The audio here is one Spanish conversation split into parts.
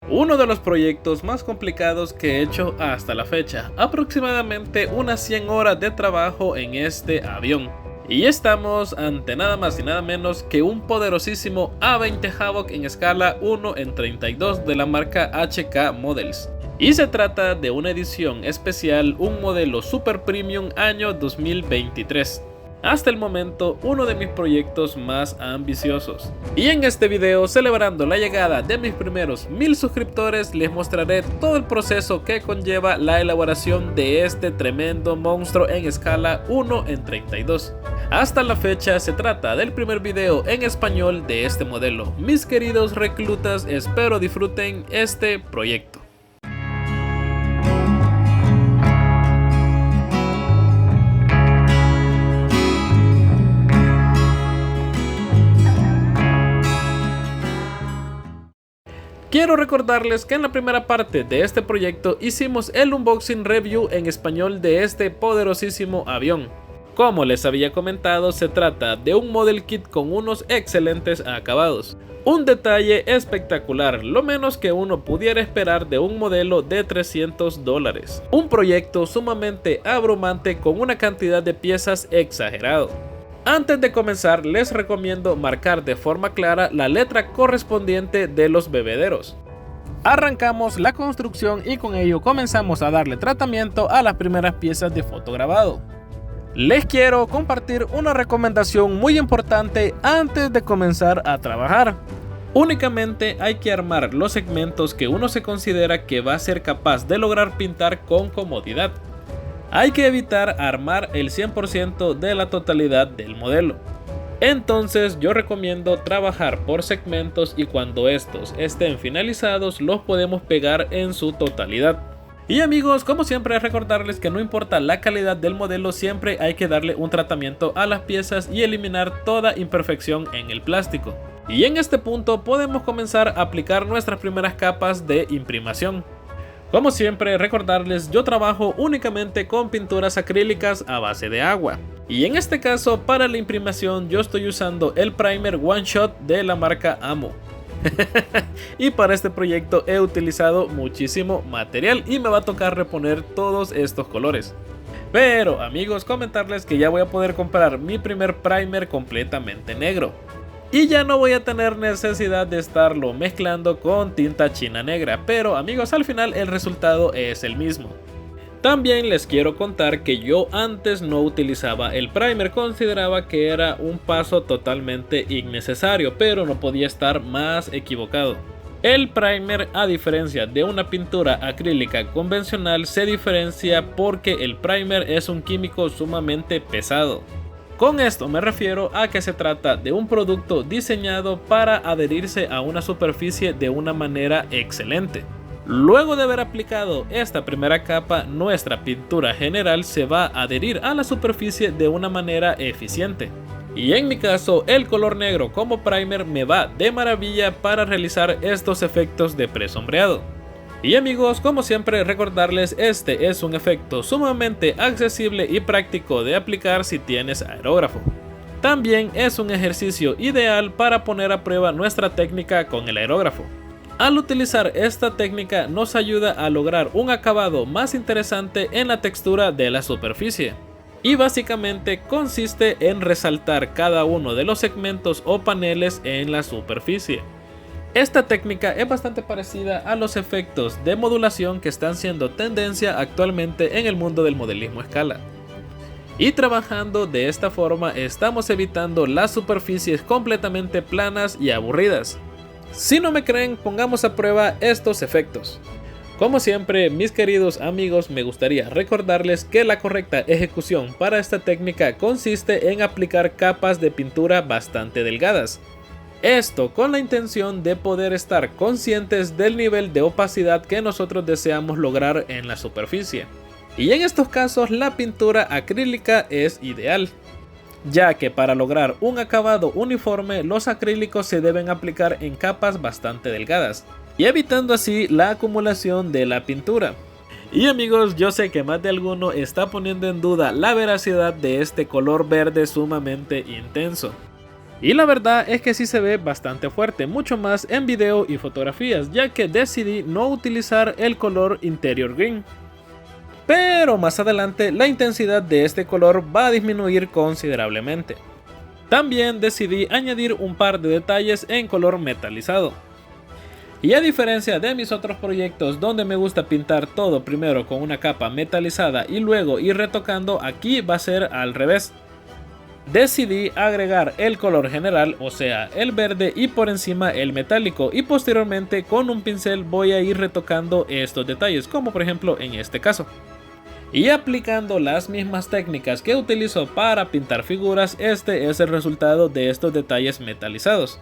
Uno de los proyectos más complicados que he hecho hasta la fecha, aproximadamente unas 100 horas de trabajo en este avión. Y estamos ante nada más y nada menos que un poderosísimo A20 Havoc en escala 1:32 de la marca HK Models. Y se trata de una edición especial, un modelo Super Premium año 2023. Hasta el momento uno de mis proyectos más ambiciosos. Y en este video, celebrando la llegada de mis primeros 1000 suscriptores, les mostraré todo el proceso que conlleva la elaboración de este tremendo monstruo en escala 1:32. Hasta la fecha se trata del primer video en español de este modelo. Mis queridos reclutas, espero disfruten este proyecto. Quiero recordarles que en la primera parte de este proyecto hicimos el unboxing review en español de este poderosísimo avión. Como les había comentado, se trata de un model kit con unos excelentes acabados. Un detalle espectacular, lo menos que uno pudiera esperar de un modelo de $300. Un proyecto sumamente abrumante con una cantidad de piezas exagerado. Antes de comenzar, les recomiendo marcar de forma clara la letra correspondiente de los bebederos. Arrancamos la construcción y con ello comenzamos a darle tratamiento a las primeras piezas de fotograbado. Les quiero compartir una recomendación muy importante antes de comenzar a trabajar. Únicamente hay que armar los segmentos que uno se considera que va a ser capaz de lograr pintar con comodidad. Hay que evitar armar el 100% de la totalidad del modelo. Entonces yo recomiendo trabajar por segmentos y cuando estos estén finalizados los podemos pegar en su totalidad. Y amigos, como siempre recordarles que no importa la calidad del modelo, siempre hay que darle un tratamiento a las piezas y eliminar toda imperfección en el plástico. Y en este punto podemos comenzar a aplicar nuestras primeras capas de imprimación. Como siempre recordarles, yo trabajo únicamente con pinturas acrílicas a base de agua. Y en este caso para la imprimación yo estoy usando el primer One Shot de la marca Amo. Y para este proyecto he utilizado muchísimo material y me va a tocar reponer todos estos colores. Pero amigos, comentarles que ya voy a poder comprar mi primer primer completamente negro. Y ya no voy a tener necesidad de estarlo mezclando con tinta china negra, pero amigos, al final el resultado es el mismo. También les quiero contar que yo antes no utilizaba el primer, consideraba que era un paso totalmente innecesario, pero no podía estar más equivocado. El primer, a diferencia de una pintura acrílica convencional, se diferencia porque el primer es un químico sumamente pesado. Con esto me refiero a que se trata de un producto diseñado para adherirse a una superficie de una manera excelente. Luego de haber aplicado esta primera capa, nuestra pintura general se va a adherir a la superficie de una manera eficiente. Y en mi caso, el color negro como primer me va de maravilla para realizar estos efectos de presombreado. Y amigos, como siempre recordarles, este es un efecto sumamente accesible y práctico de aplicar si tienes aerógrafo. También es un ejercicio ideal para poner a prueba nuestra técnica con el aerógrafo. Al utilizar esta técnica nos ayuda a lograr un acabado más interesante en la textura de la superficie. Y básicamente consiste en resaltar cada uno de los segmentos o paneles en la superficie. Esta técnica es bastante parecida a los efectos de modulación que están siendo tendencia actualmente en el mundo del modelismo a escala. Y trabajando de esta forma estamos evitando las superficies completamente planas y aburridas. Si no me creen, pongamos a prueba estos efectos. Como siempre, mis queridos amigos, me gustaría recordarles que la correcta ejecución para esta técnica consiste en aplicar capas de pintura bastante delgadas. Esto con la intención de poder estar conscientes del nivel de opacidad que nosotros deseamos lograr en la superficie. Y en estos casos la pintura acrílica es ideal, ya que para lograr un acabado uniforme los acrílicos se deben aplicar en capas bastante delgadas, y evitando así la acumulación de la pintura. Y amigos, yo sé que más de alguno está poniendo en duda la veracidad de este color verde sumamente intenso. Y la verdad es que sí se ve bastante fuerte, mucho más en video y fotografías, ya que decidí no utilizar el color Interior Green. Pero más adelante la intensidad de este color va a disminuir considerablemente. También decidí añadir un par de detalles en color metalizado. Y a diferencia de mis otros proyectos donde me gusta pintar todo primero con una capa metalizada y luego ir retocando, aquí va a ser al revés. Decidí agregar el color general, o sea el verde, y por encima el metálico, y posteriormente con un pincel voy a ir retocando estos detalles, como por ejemplo en este caso. Y aplicando las mismas técnicas que utilizo para pintar figuras, este es el resultado de estos detalles metalizados.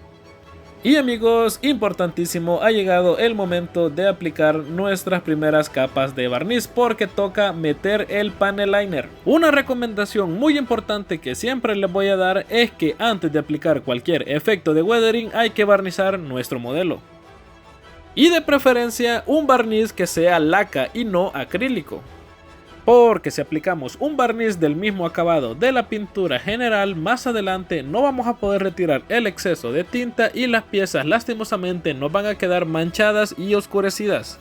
Y amigos, importantísimo, ha llegado el momento de aplicar nuestras primeras capas de barniz porque toca meter el panel liner. Una recomendación muy importante que siempre les voy a dar es que antes de aplicar cualquier efecto de weathering hay que barnizar nuestro modelo. Y de preferencia un barniz que sea laca y no acrílico. Porque si aplicamos un barniz del mismo acabado de la pintura general, más adelante no vamos a poder retirar el exceso de tinta y las piezas lastimosamente nos van a quedar manchadas y oscurecidas.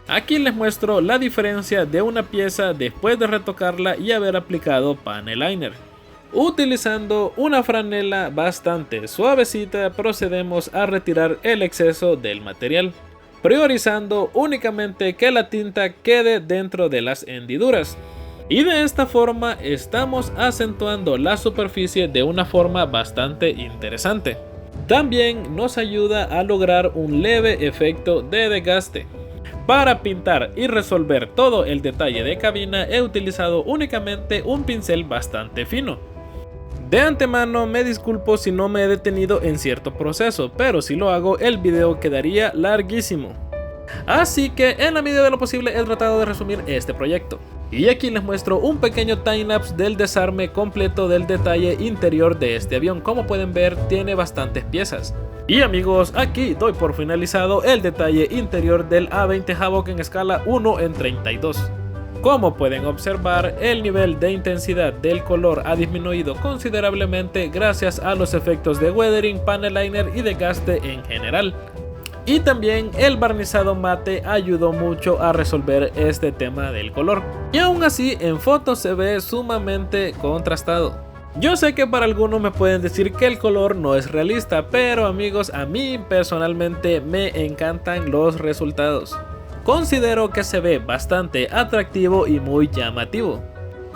Aquí les muestro la diferencia de una pieza después de retocarla y haber aplicado panel liner. Utilizando una franela bastante suavecita procedemos a retirar el exceso del material, priorizando únicamente que la tinta quede dentro de las hendiduras. Y de esta forma estamos acentuando la superficie de una forma bastante interesante. También nos ayuda a lograr un leve efecto de desgaste. Para pintar y resolver todo el detalle de cabina he utilizado únicamente un pincel bastante fino. De antemano me disculpo si no me he detenido en cierto proceso, pero si lo hago el video quedaría larguísimo. Así que en la medida de lo posible he tratado de resumir este proyecto. Y aquí les muestro un pequeño timelapse del desarme completo del detalle interior de este avión. Como pueden ver, tiene bastantes piezas. Y amigos, aquí doy por finalizado el detalle interior del A20 Havoc en escala 1:32. Como pueden observar, el nivel de intensidad del color ha disminuido considerablemente gracias a los efectos de weathering, panel liner y desgaste en general. Y también el barnizado mate ayudó mucho a resolver este tema del color. Y aún así en fotos se ve sumamente contrastado. Yo sé que para algunos me pueden decir que el color no es realista, pero amigos, a mí personalmente me encantan los resultados. Considero que se ve bastante atractivo y muy llamativo.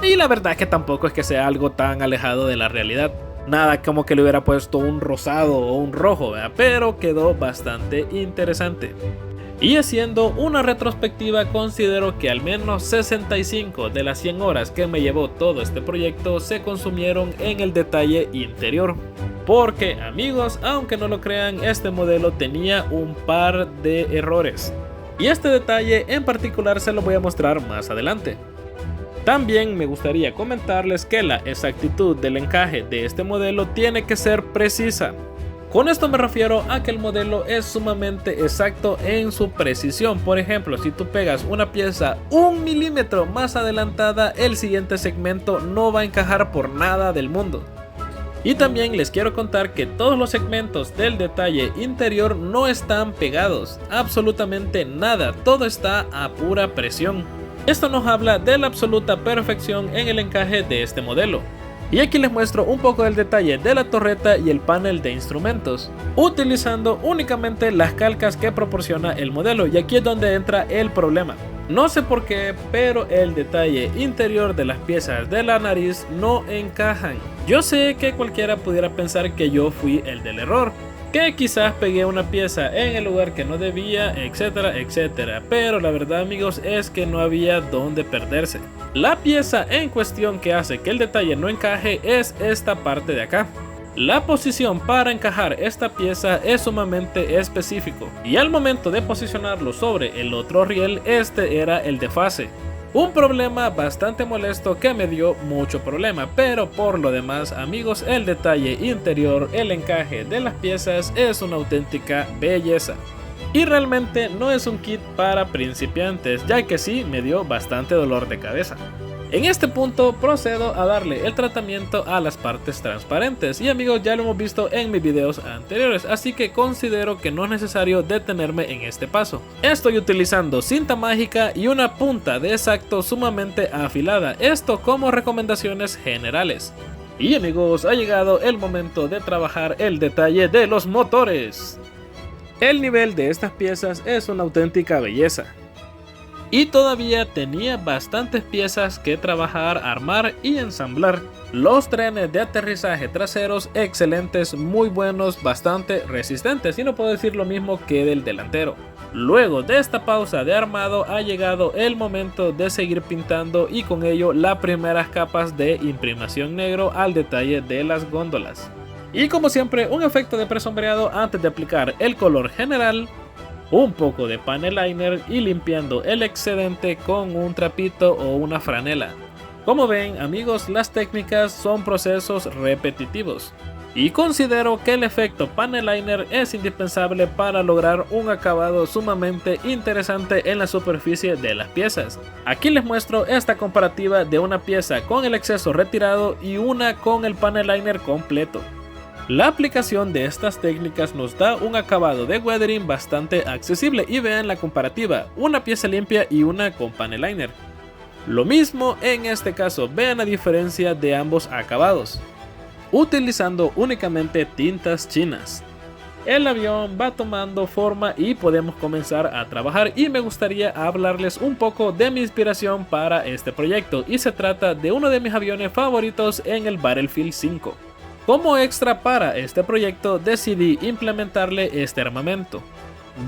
Y la verdad es que tampoco es que sea algo tan alejado de la realidad. Nada como que le hubiera puesto un rosado o un rojo, ¿verdad? Pero quedó bastante interesante. Y haciendo una retrospectiva, considero que al menos 65 de las 100 horas que me llevó todo este proyecto se consumieron en el detalle interior. Porque amigos, aunque no lo crean, este modelo tenía un par de errores. Y este detalle en particular se lo voy a mostrar más adelante. También me gustaría comentarles que la exactitud del encaje de este modelo tiene que ser precisa. Con esto me refiero a que el modelo es sumamente exacto en su precisión. Por ejemplo, si tú pegas una pieza 1 milímetro más adelantada, el siguiente segmento no va a encajar por nada del mundo. Y también les quiero contar que todos los segmentos del detalle interior no están pegados, absolutamente nada, todo está a pura presión. Esto nos habla de la absoluta perfección en el encaje de este modelo. Y aquí les muestro un poco del detalle de la torreta y el panel de instrumentos, utilizando únicamente las calcas que proporciona el modelo, y aquí es donde entra el problema. No sé por qué, pero el detalle interior de las piezas de la nariz no encajan. Yo sé que cualquiera pudiera pensar que yo fui el del error, que quizás pegué una pieza en el lugar que no debía, etcétera, etcétera, pero la verdad amigos es que no había dónde perderse. La pieza en cuestión que hace que el detalle no encaje es esta parte de acá. La posición para encajar esta pieza es sumamente específico, y al momento de posicionarlo sobre el otro riel, este era el desfase. Un problema bastante molesto que me dio mucho problema, pero por lo demás amigos, el detalle interior, el encaje de las piezas es una auténtica belleza. Y realmente no es un kit para principiantes, ya que sí me dio bastante dolor de cabeza. En este punto procedo a darle el tratamiento a las partes transparentes y amigos, ya lo hemos visto en mis videos anteriores, así que considero que no es necesario detenerme en este paso. Estoy utilizando cinta mágica y una punta de X-Acto sumamente afilada, esto como recomendaciones generales. Y amigos, ha llegado el momento de trabajar el detalle de los motores. El nivel de estas piezas es una auténtica belleza. Y todavía tenía bastantes piezas que trabajar, armar y ensamblar. Los trenes de aterrizaje traseros excelentes, muy buenos, bastante resistentes y no puedo decir lo mismo que del delantero. Luego de esta pausa de armado ha llegado el momento de seguir pintando y con ello las primeras capas de imprimación negro al detalle de las góndolas. Y como siempre un efecto de presombreado antes de aplicar el color general. Un poco de panel liner y limpiando el excedente con un trapito o una franela. Como ven amigos, las técnicas son procesos repetitivos y considero que el efecto panel liner es indispensable para lograr un acabado sumamente interesante en la superficie de las piezas. Aquí les muestro esta comparativa de una pieza con el exceso retirado y una con el panel liner completo. La aplicación de estas técnicas nos da un acabado de weathering bastante accesible y vean la comparativa, una pieza limpia y una con panel liner. Lo mismo en este caso, vean la diferencia de ambos acabados. Utilizando únicamente tintas chinas. El avión va tomando forma y podemos comenzar a trabajar y me gustaría hablarles un poco de mi inspiración para este proyecto y se trata de uno de mis aviones favoritos en el Battlefield 5. Como extra para este proyecto decidí implementarle este armamento.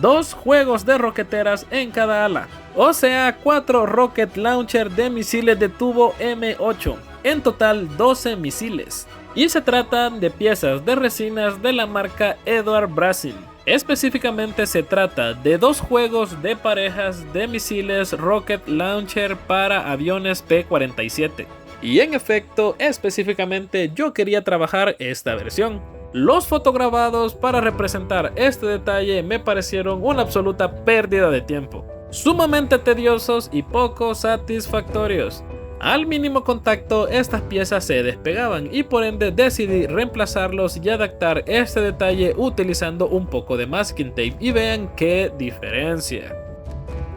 2 juegos de roqueteras en cada ala, o sea 4 rocket launcher de misiles de tubo M8, en total 12 misiles. Y se tratan de piezas de resinas de la marca Edward Brasil. Específicamente se trata de 2 juegos de parejas de misiles rocket launcher para aviones P-47. Y en efecto, específicamente yo quería trabajar esta versión. Los fotograbados para representar este detalle me parecieron una absoluta pérdida de tiempo, sumamente tediosos y poco satisfactorios. Al mínimo contacto estas piezas se despegaban y por ende decidí reemplazarlos y adaptar este detalle utilizando un poco de masking tape y vean qué diferencia.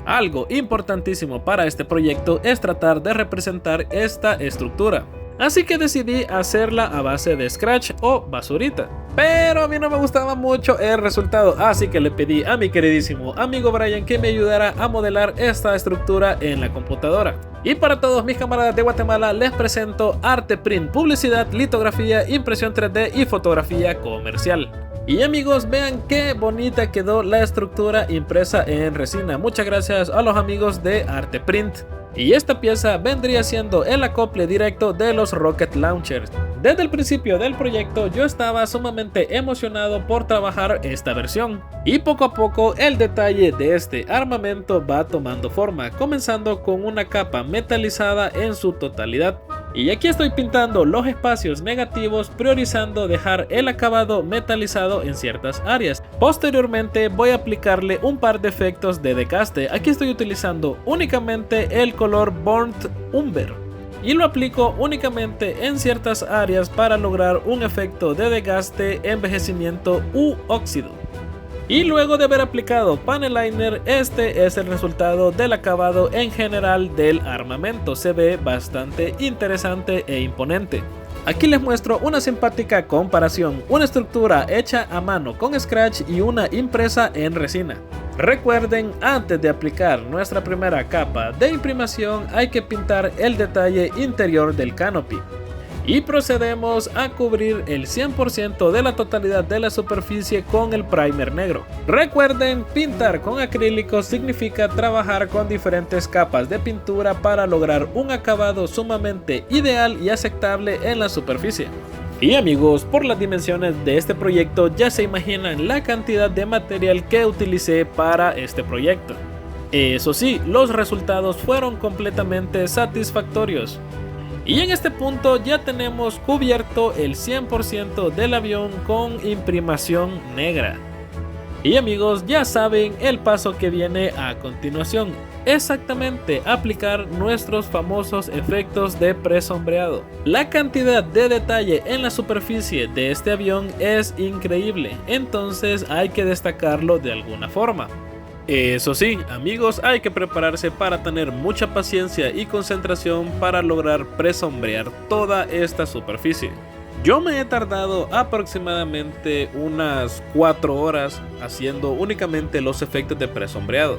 Algo importantísimo para este proyecto es tratar de representar esta estructura. Así que decidí hacerla a base de scratch o basurita. Pero a mí no me gustaba mucho el resultado, así que le pedí a mi queridísimo amigo Brian que me ayudara a modelar esta estructura en la computadora. Y para todos mis camaradas de Guatemala les presento arte print, publicidad, litografía, impresión 3D y fotografía comercial. Y amigos, vean qué bonita quedó la estructura impresa en resina. Muchas gracias a los amigos de Arte Print. Y esta pieza vendría siendo el acople directo de los rocket launchers. Desde el principio del proyecto yo estaba sumamente emocionado por trabajar esta versión. Y poco a poco el detalle de este armamento va tomando forma, comenzando con una capa metalizada en su totalidad. Y aquí estoy pintando los espacios negativos, priorizando dejar el acabado metalizado en ciertas áreas. Posteriormente voy a aplicarle un par de efectos de desgaste. Aquí estoy utilizando únicamente el color Burnt Umber y lo aplico únicamente en ciertas áreas para lograr un efecto de desgaste, envejecimiento u óxido. Y luego de haber aplicado panel liner, este es el resultado del acabado en general del armamento. Se ve bastante interesante e imponente. Aquí les muestro una simpática comparación, una estructura hecha a mano con scratch y una impresa en resina. Recuerden, antes de aplicar nuestra primera capa de imprimación hay que pintar el detalle interior del canopy. Y procedemos a cubrir el 100% de la totalidad de la superficie con el primer negro. Recuerden, pintar con acrílicos significa trabajar con diferentes capas de pintura para lograr un acabado sumamente ideal y aceptable en la superficie. Y amigos, por las dimensiones de este proyecto ya se imaginan la cantidad de material que utilicé para este proyecto. Eso sí, los resultados fueron completamente satisfactorios. Y en este punto ya tenemos cubierto el 100% del avión con imprimación negra. Y amigos, ya saben el paso que viene a continuación. Exactamente, aplicar nuestros famosos efectos de presombreado. La cantidad de detalle en la superficie de este avión es increíble, entonces hay que destacarlo de alguna forma. Eso sí, amigos, hay que prepararse para tener mucha paciencia y concentración para lograr presombrear toda esta superficie. Yo me he tardado aproximadamente unas 4 horas haciendo únicamente los efectos de presombreado.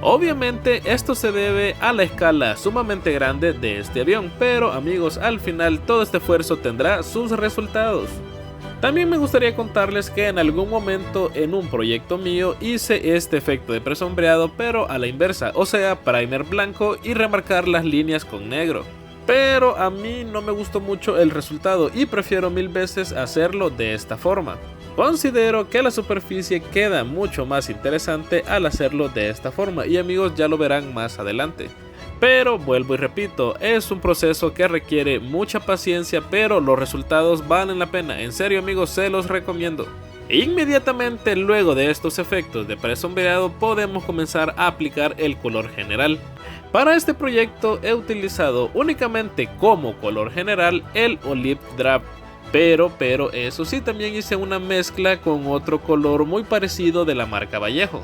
Obviamente esto se debe a la escala sumamente grande de este avión, pero amigos, al final todo este esfuerzo tendrá sus resultados. También me gustaría contarles que en algún momento en un proyecto mío hice este efecto de presombreado, pero a la inversa, o sea, primer blanco y remarcar las líneas con negro. Pero a mí no me gustó mucho el resultado y prefiero mil veces hacerlo de esta forma. Considero que la superficie queda mucho más interesante al hacerlo de esta forma y amigos, ya lo verán más adelante. Pero vuelvo y repito, es un proceso que requiere mucha paciencia, pero los resultados valen la pena. En serio amigos, se los recomiendo. Inmediatamente luego de estos efectos de presombreado podemos comenzar a aplicar el color general. Para este proyecto he utilizado únicamente como color general el Olive Drab. Pero eso sí, también hice una mezcla con otro color muy parecido de la marca Vallejo.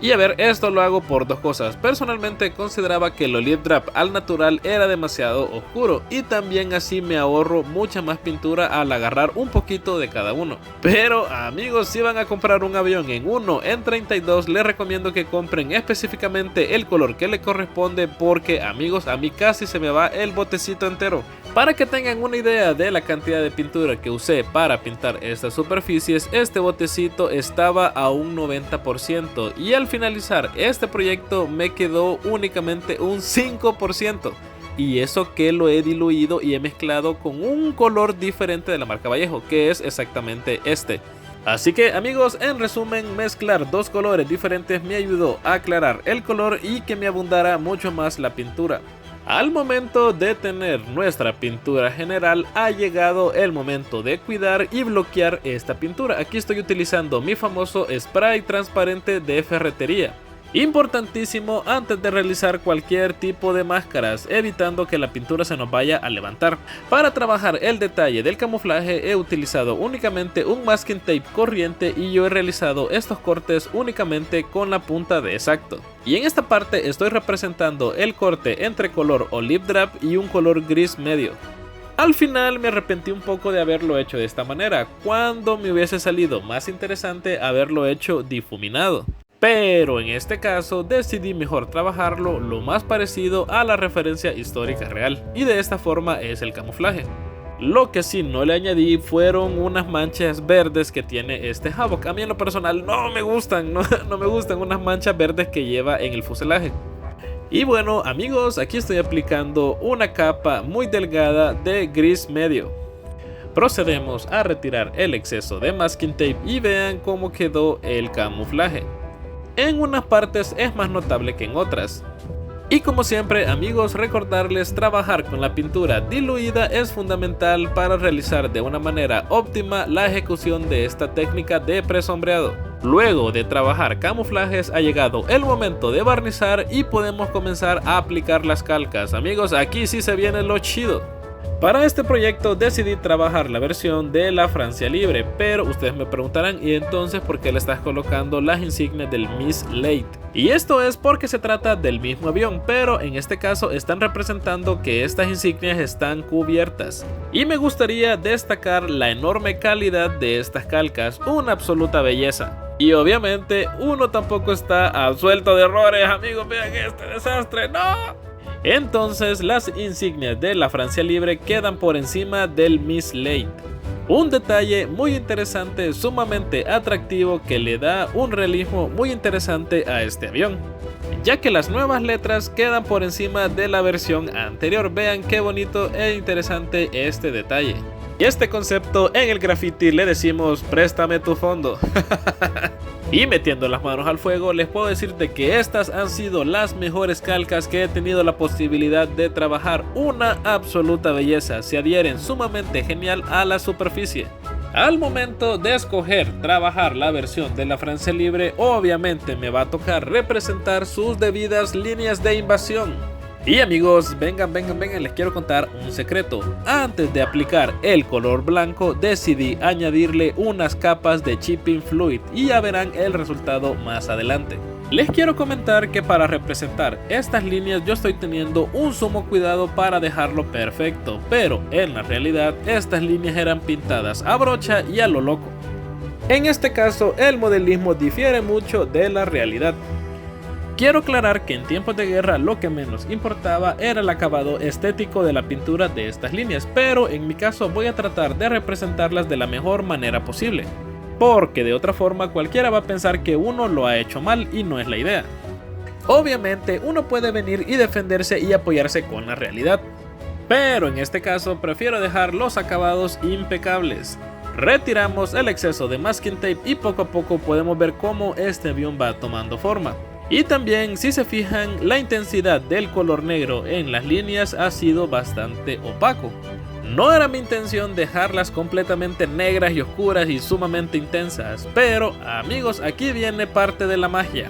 Y a ver, esto lo hago por dos cosas. Personalmente consideraba que el Olive Drab al natural era demasiado oscuro y también así me ahorro mucha más pintura al agarrar un poquito de cada uno. Pero amigos, si van a comprar un avión en 1 en 32, les recomiendo que compren específicamente el color que le corresponde, porque amigos, a mí casi se me va el botecito entero. Para que tengan una idea de la cantidad de pintura que usé para pintar estas superficies, este botecito estaba a un 90% y al finalizar este proyecto me quedó únicamente un 5%. Y eso que lo he diluido y he mezclado con un color diferente de la marca Vallejo, que es exactamente este. Así que amigos, en resumen, mezclar dos colores diferentes me ayudó a aclarar el color y que me abundara mucho más la pintura. Al momento de tener nuestra pintura general, ha llegado el momento de cuidar y bloquear esta pintura. Aquí estoy utilizando mi famoso spray transparente de ferretería. Importantísimo antes de realizar cualquier tipo de máscaras, evitando que la pintura se nos vaya a levantar. Para trabajar el detalle del camuflaje he utilizado únicamente un masking tape corriente y yo he realizado estos cortes únicamente con la punta de X-Acto. Y en esta parte estoy representando el corte entre color Olive Drab y un color gris medio. Al final me arrepentí un poco de haberlo hecho de esta manera, cuando me hubiese salido más interesante haberlo hecho difuminado. Pero en este caso decidí mejor trabajarlo lo más parecido a la referencia histórica real, y de esta forma es el camuflaje. Lo que sí no le añadí fueron unas manchas verdes que tiene este Havoc. A mí en lo personal no me gustan, no me gustan unas manchas verdes que lleva en el fuselaje. Y bueno amigos, aquí estoy aplicando una capa muy delgada de gris medio. Procedemos a retirar el exceso de masking tape y vean cómo quedó el camuflaje. En unas partes es más notable que en otras. Y como siempre amigos, recordarles trabajar con la pintura diluida es fundamental para realizar de una manera óptima la ejecución de esta técnica de presombreado. Luego de trabajar camuflajes ha llegado el momento de barnizar y podemos comenzar a aplicar las calcas. Amigos, aquí sí se viene lo chido. Para este proyecto decidí trabajar la versión de la Francia Libre, pero ustedes me preguntarán, ¿y entonces por qué le estás colocando las insignias del Miss Late? Y esto es porque se trata del mismo avión, pero en este caso están representando que estas insignias están cubiertas. Y me gustaría destacar la enorme calidad de estas calcas, una absoluta belleza. Y obviamente uno tampoco está absuelto de errores, amigos, vean este desastre, ¡no! Entonces las insignias de la Francia Libre quedan por encima del Miss Late. Un detalle muy interesante, sumamente atractivo, que le da un realismo muy interesante a este avión, ya que las nuevas letras quedan por encima de la versión anterior. Vean qué bonito e interesante este detalle. Y este concepto en el graffiti le decimos préstame tu fondo. Y metiendo las manos al fuego, les puedo decirte que estas han sido las mejores calcas que he tenido la posibilidad de trabajar. Una absoluta belleza, se adhieren sumamente genial a la superficie. Al momento de escoger trabajar la versión de la Francia Libre, obviamente me va a tocar representar sus debidas líneas de invasión. Y amigos, vengan, les quiero contar un secreto. Antes de aplicar el color blanco, decidí añadirle unas capas de chipping fluid y ya verán el resultado más adelante. Les quiero comentar que para representar estas líneas yo estoy teniendo un sumo cuidado para dejarlo perfecto, pero en la realidad estas líneas eran pintadas a brocha y a lo loco. En este caso el modelismo difiere mucho de la realidad. Quiero aclarar que en tiempos de guerra lo que menos importaba era el acabado estético de la pintura de estas líneas, pero en mi caso voy a tratar de representarlas de la mejor manera posible. Porque de otra forma cualquiera va a pensar que uno lo ha hecho mal y no es la idea. Obviamente uno puede venir y defenderse y apoyarse con la realidad, pero en este caso prefiero dejar los acabados impecables. Retiramos el exceso de masking tape y poco a poco podemos ver cómo este avión va tomando forma. Y también, si se fijan, la intensidad del color negro en las líneas ha sido bastante opaco. No era mi intención dejarlas completamente negras y oscuras y sumamente intensas, pero amigos, aquí viene parte de la magia.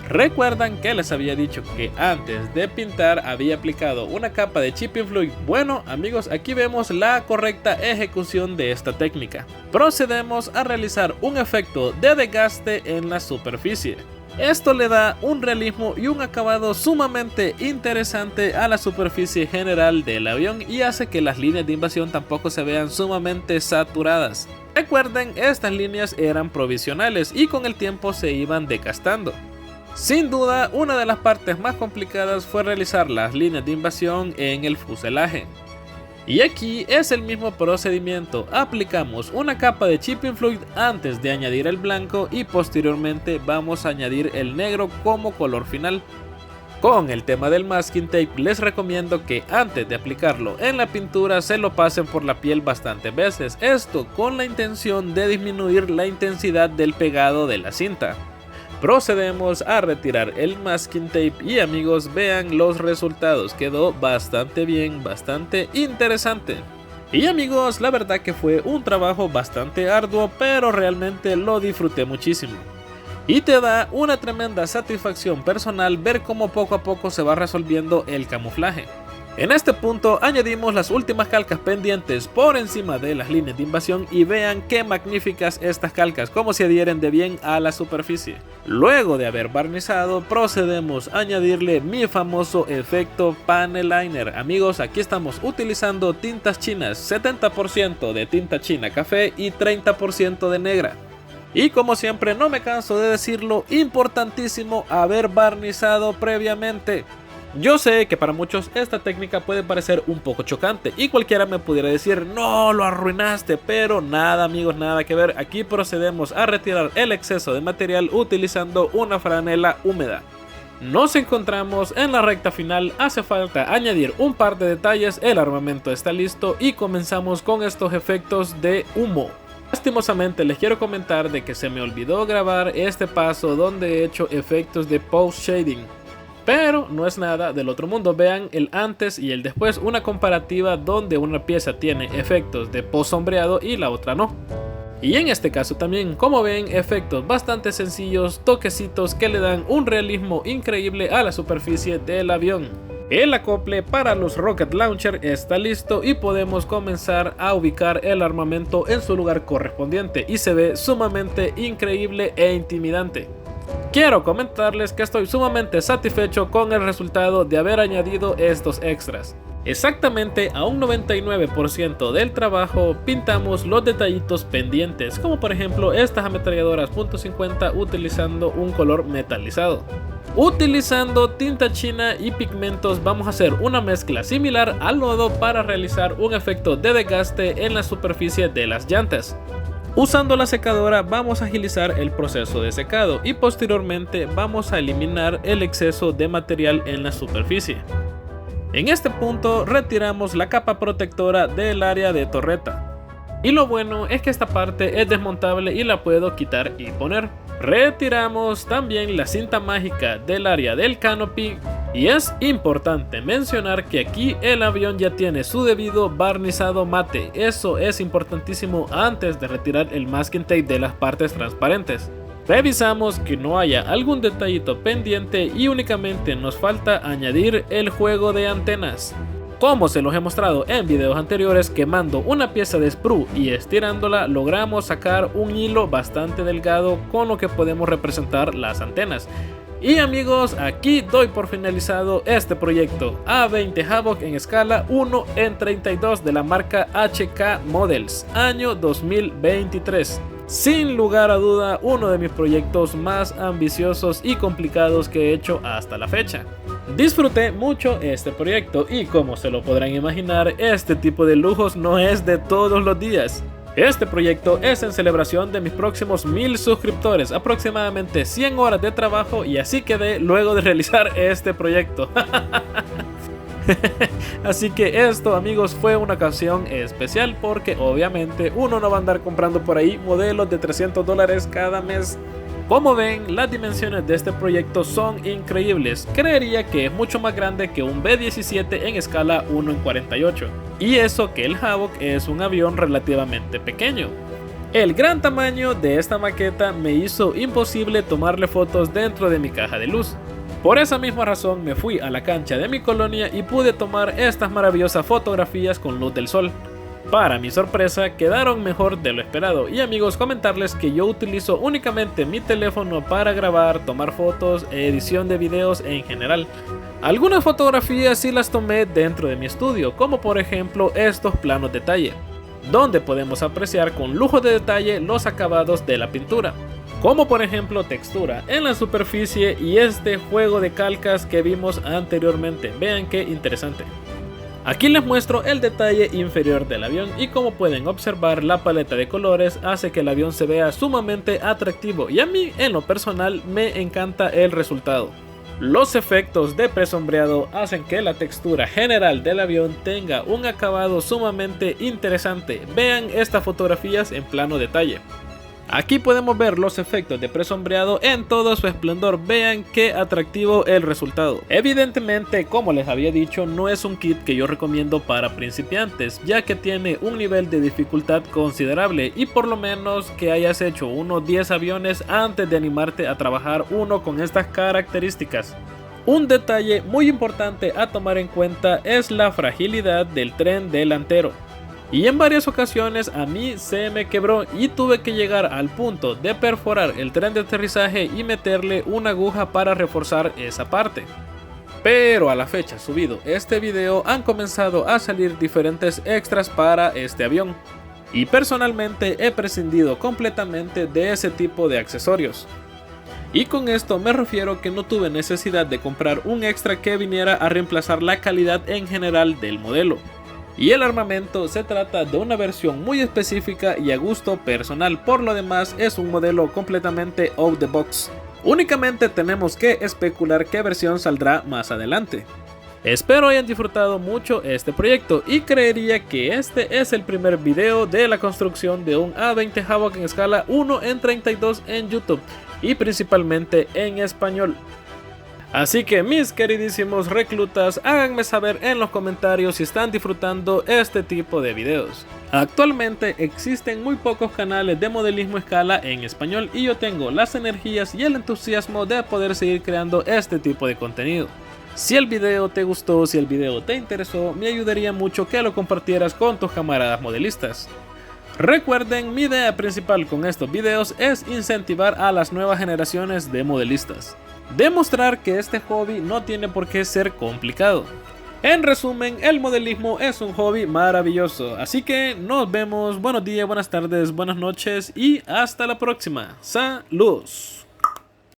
¿Recuerdan que les había dicho que antes de pintar había aplicado una capa de chipping fluid? Bueno amigos, aquí vemos la correcta ejecución de esta técnica. Procedemos a realizar un efecto de desgaste en la superficie. Esto le da un realismo y un acabado sumamente interesante a la superficie general del avión y hace que las líneas de invasión tampoco se vean sumamente saturadas. Recuerden, estas líneas eran provisionales y con el tiempo se iban desgastando. Sin duda, una de las partes más complicadas fue realizar las líneas de invasión en el fuselaje. Y aquí es el mismo procedimiento, aplicamos una capa de chipping fluid antes de añadir el blanco y posteriormente vamos a añadir el negro como color final. Con el tema del masking tape les recomiendo que antes de aplicarlo en la pintura se lo pasen por la piel bastantes veces, esto con la intención de disminuir la intensidad del pegado de la cinta. Procedemos a retirar el masking tape y amigos, vean los resultados, quedó bastante bien, bastante interesante. Y amigos, la verdad que fue un trabajo bastante arduo, pero realmente lo disfruté muchísimo. Y te da una tremenda satisfacción personal ver cómo poco a poco se va resolviendo el camuflaje. En este punto añadimos las últimas calcas pendientes por encima de las líneas de invasión y vean qué magníficas estas calcas, cómo se adhieren de bien a la superficie. Luego de haber barnizado procedemos a añadirle mi famoso efecto panel liner. Amigos, aquí estamos utilizando tintas chinas, 70% de tinta china café y 30% de negra. Y como siempre no me canso de decirlo, importantísimo haber barnizado previamente. Yo sé que para muchos esta técnica puede parecer un poco chocante y cualquiera me pudiera decir no, lo arruinaste, pero nada amigos, nada que ver. Aquí procedemos a retirar el exceso de material utilizando una franela húmeda. Nos encontramos en la recta final, hace falta añadir un par de detalles, el armamento está listo y comenzamos con estos efectos de humo. Lastimosamente les quiero comentar de que se me olvidó grabar este paso donde he hecho efectos de post shading. Pero no es nada del otro mundo, vean el antes y el después, una comparativa donde una pieza tiene efectos de post sombreado y la otra no. Y en este caso también, como ven, efectos bastante sencillos, toquecitos que le dan un realismo increíble a la superficie del avión. El acople para los Rocket Launcher está listo y podemos comenzar a ubicar el armamento en su lugar correspondiente y se ve sumamente increíble e intimidante. Quiero comentarles que estoy sumamente satisfecho con el resultado de haber añadido estos extras. Exactamente a un 99% del trabajo pintamos los detallitos pendientes, como por ejemplo estas ametralladoras .50 utilizando un color metalizado. Utilizando tinta china y pigmentos vamos a hacer una mezcla similar al lodo para realizar un efecto de desgaste en la superficie de las llantas. Usando la secadora vamos a agilizar el proceso de secado y posteriormente vamos a eliminar el exceso de material en la superficie. En este punto retiramos la capa protectora del área de torreta. Y lo bueno es que esta parte es desmontable y la puedo quitar y poner. Retiramos también la cinta mágica del área del canopy Y es importante mencionar que aquí el avión ya tiene su debido barnizado mate, eso es importantísimo antes de retirar el masking tape de las partes transparentes. Revisamos que no haya algún detallito pendiente y únicamente nos falta añadir el juego de antenas. Como se los he mostrado en videos anteriores, quemando una pieza de sprue y estirándola logramos sacar un hilo bastante delgado con lo que podemos representar las antenas. Y amigos, aquí doy por finalizado este proyecto A20 Havoc en escala 1:32 de la marca HK Models, año 2023. Sin lugar a duda, uno de mis proyectos más ambiciosos y complicados que he hecho hasta la fecha. Disfruté mucho este proyecto y como se lo podrán imaginar, este tipo de lujos no es de todos los días. Este proyecto es en celebración de mis próximos 1000 suscriptores, aproximadamente 100 horas de trabajo y así quedé luego de realizar este proyecto. Así que esto amigos fue una ocasión especial porque obviamente uno no va a andar comprando por ahí modelos de $300 cada mes. Como ven, las dimensiones de este proyecto son increíbles, creería que es mucho más grande que un B-17 en escala 1:48, y eso que el Havoc es un avión relativamente pequeño. El gran tamaño de esta maqueta me hizo imposible tomarle fotos dentro de mi caja de luz. Por esa misma razón me fui a la cancha de mi colonia y pude tomar estas maravillosas fotografías con luz del sol. Para mi sorpresa quedaron mejor de lo esperado y amigos, comentarles que yo utilizo únicamente mi teléfono para grabar, tomar fotos e edición de videos en general. Algunas fotografías sí las tomé dentro de mi estudio, como por ejemplo estos planos detalle, donde podemos apreciar con lujo de detalle los acabados de la pintura, como por ejemplo textura en la superficie y este juego de calcas que vimos anteriormente. Vean qué interesante. Aquí les muestro el detalle inferior del avión y como pueden observar la paleta de colores hace que el avión se vea sumamente atractivo y a mí en lo personal me encanta el resultado. Los efectos de presombreado hacen que la textura general del avión tenga un acabado sumamente interesante. Vean estas fotografías en plano detalle. Aquí podemos ver los efectos de presombreado en todo su esplendor, vean qué atractivo el resultado. Evidentemente, como les había dicho, no es un kit que yo recomiendo para principiantes, ya que tiene un nivel de dificultad considerable y por lo menos que hayas hecho unos 10 aviones antes de animarte a trabajar uno con estas características. Un detalle muy importante a tomar en cuenta es la fragilidad del tren delantero. Y en varias ocasiones a mí se me quebró y tuve que llegar al punto de perforar el tren de aterrizaje y meterle una aguja para reforzar esa parte. Pero a la fecha subido este video han comenzado a salir diferentes extras para este avión. Y personalmente he prescindido completamente de ese tipo de accesorios. Y con esto me refiero que no tuve necesidad de comprar un extra que viniera a reemplazar la calidad en general del modelo. Y el armamento se trata de una versión muy específica y a gusto personal, por lo demás es un modelo completamente out the box. Únicamente tenemos que especular qué versión saldrá más adelante. Espero hayan disfrutado mucho este proyecto y creería que este es el primer video de la construcción de un A20 Havoc en escala 1:32 en YouTube y principalmente en español. Así que mis queridísimos reclutas, háganme saber en los comentarios si están disfrutando este tipo de videos. Actualmente existen muy pocos canales de modelismo a escala en español y yo tengo las energías y el entusiasmo de poder seguir creando este tipo de contenido. Si el video te gustó, si el video te interesó, me ayudaría mucho que lo compartieras con tus camaradas modelistas. Recuerden, mi idea principal con estos videos es incentivar a las nuevas generaciones de modelistas. Demostrar que este hobby no tiene por qué ser complicado. En resumen, el modelismo es un hobby maravilloso, así que nos vemos, buenos días, buenas tardes, buenas noches y hasta la próxima. Saludos.